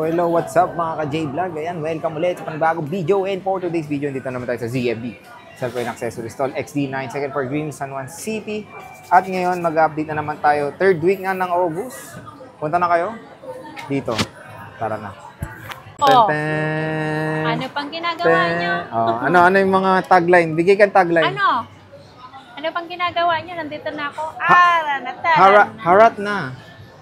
Hello, what's up mga ka-J-Vlog? Ayan, welcome ulit sa panibagong video. And for today's video, dito naman tayo sa ZMB, Cellphone Accessory Stall, XD9, second floor, Green, San Juan City. At ngayon, mag-update na naman tayo. Third week nga ng August. Punta na kayo? Dito. Tara na. Oh. Ten, Ano pang ginagawa nyo? Oh, ano yung mga tagline? Bigay kang tagline. Ano pang ginagawa nyo? Nandito na ako. Harat na.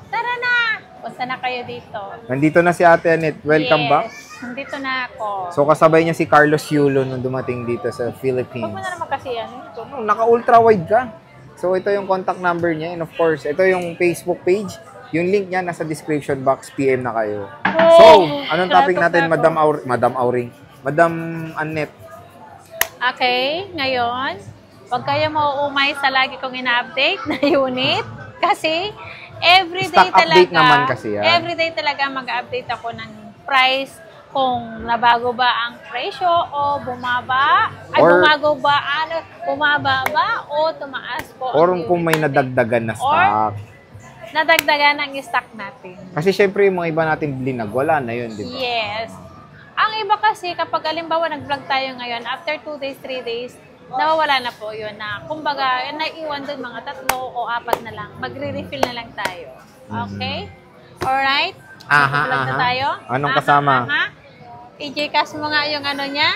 Tara na! Punta na kayo dito. Nandito na si Ate Annette. Welcome back. Nandito na ako. So, kasabay niya si Carlos Yulo nung dumating dito sa Philippines. Huwag mo na naman kasi yan. So, naka-ultra-wide ka. So, ito yung contact number niya. And of course, ito yung Facebook page. Yung link niya nasa description box. PM na kayo. So, anong topic natin, Madam Annette? Okay, ngayon, huwag kayo mauumay sa lagi kong ina-update na unit. Kasi, everyday Stock update naman kasi yan. Everyday talaga mag-update ako ng price kung nabago ba ang presyo o bumaba. Bumaba ba o tumaas po. Or kung may nadagdagan na stock. Or nadagdagan ang stock natin. Kasi syempre yung mga iba natin blinag, wala na yun, di ba? Yes. Ang iba kasi, kapag alimbawa nag-vlog tayo ngayon, after 2 days, 3 days, nawawala na po yun na, kumbaga, naiiwan doon mga 3 o 4 na lang. Magre-refill na lang tayo. Okay? Alright? Vlog na tayo? Anong kasama? I-Gcash mo nga yung ano niya.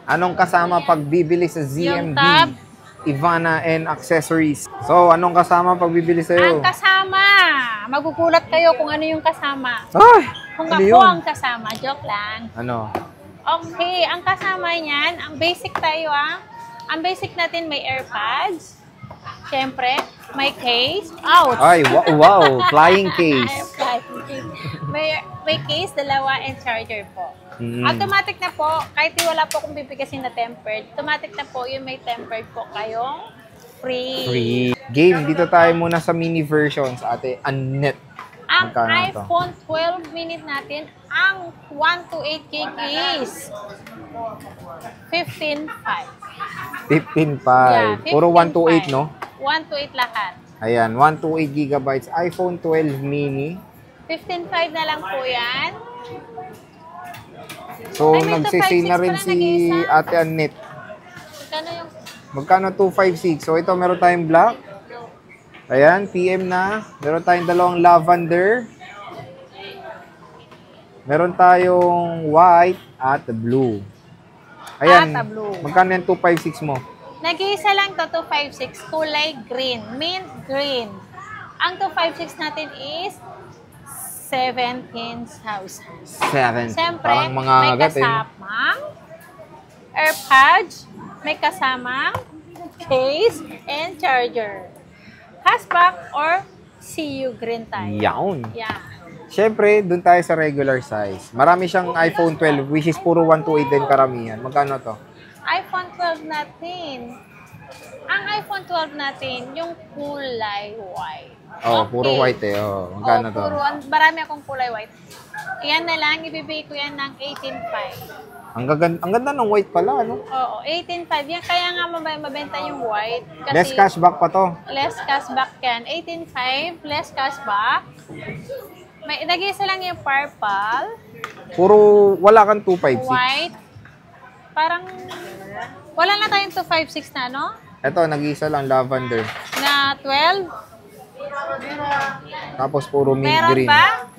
Anong kasama pag bibili sa ZMB? Yung tab. Ivana and Accessories. So, anong kasama pag bibili sa'yo? Ang kasama! Magugulat kayo kung ano yung kasama. Ay! Kung Ano ako yun? ang kasama. Joke lang. Ano? Okay, ang kasama niyan, ang basic tayo Ang basic natin may AirPods. Siyempre, may case. Ouch! Ay, wow! Flying case. May case, dalawa, and charger po. Automatic na po, kahit wala po kung bibigasin na tempered, automatic na po yung may tempered po kayong free. Game, dito tayo muna sa mini versions, Ate Annette. Ang Magkano iPhone 12 mini natin, ang 128 gig is 15.5. 15.5. Yeah, Puro 128, no? 128 lahat. Ayan, 128 gigabytes. iPhone 12 mini. 15.5 na lang po yan. So, Ay, may nagsisay na rin 256 si pala Ate Annette. Magkano yung... Magkano 256? So, ito meron tayong black. Ayan, PM na. Meron tayong dalawang lavender. Meron tayong white at blue. Ayan, blue. magkano yung 256 mo? Nag-iisa lang to 256, kulay green, mint green. Ang 256 natin is 17,000. 7. Siyempre, Parang mga may agat, kasamang AirPods, may kasamang case, and charger. Cashback or CU green tayo. Yawn. Yeah. Siyempre, dun tayo sa regular size. Marami siyang iPhone 12, which is puro 128 din karamihan. Magkano to? iPhone 12 natin. Ang iPhone 12 natin, yung kulay white. Oh, Okay. puro white eh. Oh, magkano to? Marami akong kulay white. Yan na lang, ibibigay ko yan ng 18.5. Ang ganda ng white pala, ano? Oo, 18.5. Yan, kaya nga mabenta yung white. Kasi Less cashback pa to. Less cashback yan. 18.5, less cashback. May nag-isa lang yung purple, Puro wala kang 256. white. Parang, wala na tayong 256 na, no? Ito, nag-iisa lang, lavender. Na 12. Tapos puro mint Meron green. ba?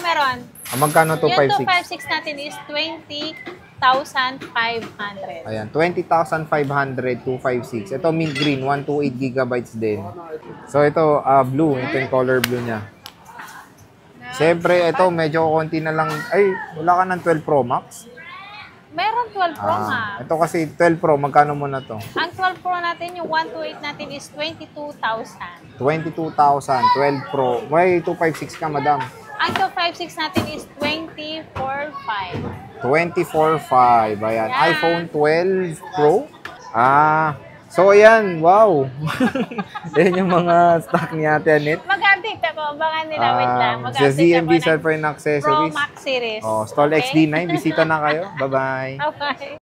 Meron. Magkano Yung 256? 256 natin is 20,500. Ayan, 20,500, 256. Ito, mint green, 128 gigabytes din. So, ito, blue. Ito yung color blue niya. Siyempre, ito, medyo konti na lang. Ay, wala ka ng 12 Pro Max? Meron 12 Pro Max. Ito kasi 12 Pro, magkano mo na to? Ang 12 Pro natin, yung 128 natin is 22,000. 22,000, 12 Pro. May 256 ka, madam. Ang 256 natin is 24,500. 24,500. Ayan, Yan. iPhone 12 Pro. So, ayan, wow. Yan yung mga stock ni Ate Annette. Mag-update ako, abangan nila, wait lang. Sa Mag-update ZMB ako ng Cellphone Pro Accessories. Max series. Oh, Stall Okay? XD9, bisita na kayo. Bye-bye. Okay.